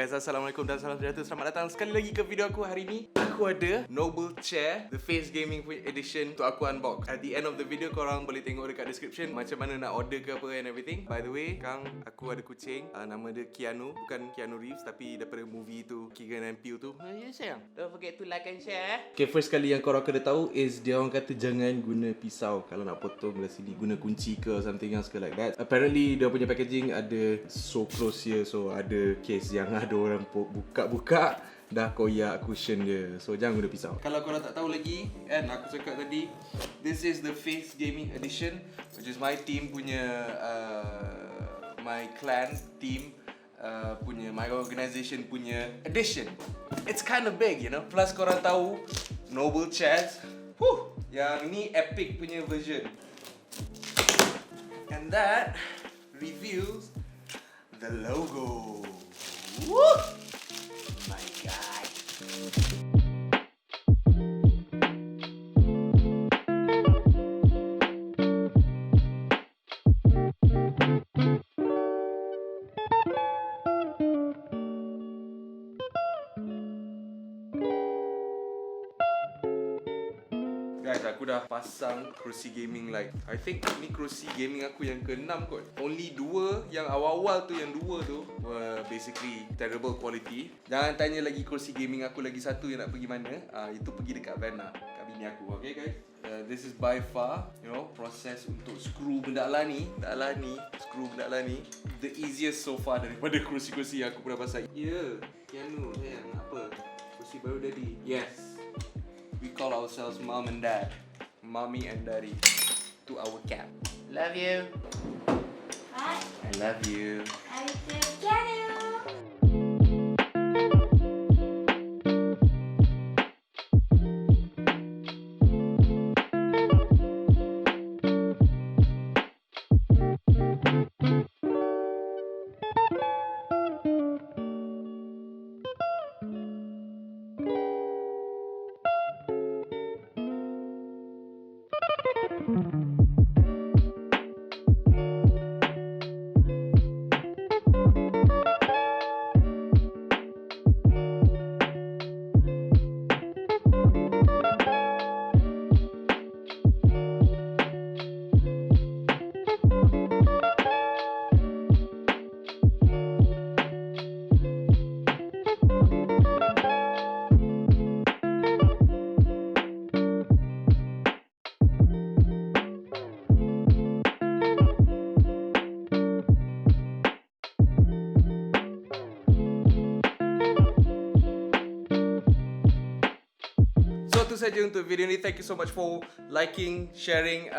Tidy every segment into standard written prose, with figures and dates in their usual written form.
guys, Assalamualaikum dan salam sejahtera. Selamat datang sekali lagi ke video aku hari ni. Aku ada Noble Chair, the Face Gaming Edition untuk aku unbox. At the end of the video, korang boleh tengok dekat description macam mana nak order ke apa and everything. By the way, Kang, aku ada kucing, nama dia Keanu. Bukan Keanu Reeves, tapi daripada movie tu, Keegan and Peele tu. Ya sayang, don't forget to like and share. Okay, first kali yang korang kena tahu is dia orang kata jangan guna pisau kalau nak potong belah sini, guna kunci ke or something else ke like that. Apparently dia punya packaging ada so close here, so ada case yang ada orang buka-buka dah koyak cushion dia. So jangan guna pisau. Kalau korang tak tahu lagi, kan aku cakap tadi, this is the Face Gaming Edition, which is my team punya my clan team punya, my organisation punya edition. It's kind of big, you know. Plus korang tahu Noble Chairs, yang ni epic punya version. And that reveals the logo. Woo! My God. Guys, aku dah pasang kerusi gaming like, I think ni kerusi gaming aku yang ke-6 kot. Only 2 yang awal-awal tu, yang 2 tu were basically terrible quality. Jangan tanya lagi kerusi gaming aku lagi satu yang nak pergi mana. Itu pergi dekat Vanna, kat bini aku. Okay guys, this is by far, you know, proses untuk screw benda lah ni, screw benda lah ni, the easiest so far daripada kerusi-kerusi yang aku pernah pasang. Keanu sayang, apa? Kerusi baru daddy. Yes, we call ourselves mom and dad, mommy and daddy to our cat. Love you. What? I love you. I still get you. Itu saja untuk video ni. Thank you so much for liking, sharing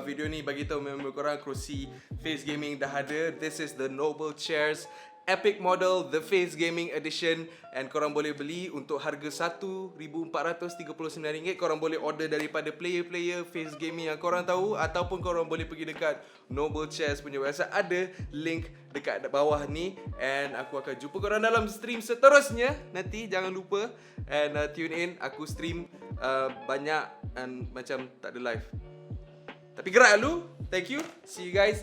video ni. Bagi tahu member korang kerusi Face Gaming dah ada. This is the Noble Chairs Epic Model, the Face Gaming Edition, and korang boleh beli untuk harga RM1,439. Korang boleh order daripada player-player Face Gaming yang korang tahu, ataupun korang boleh pergi dekat Noble Chairs punya website. Ada link dekat bawah ni. And aku akan jumpa korang dalam stream seterusnya nanti. Jangan lupa and tune in. Aku stream banyak and macam tak ada live, tapi gerak dulu. Thank you. See you guys.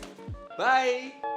Bye.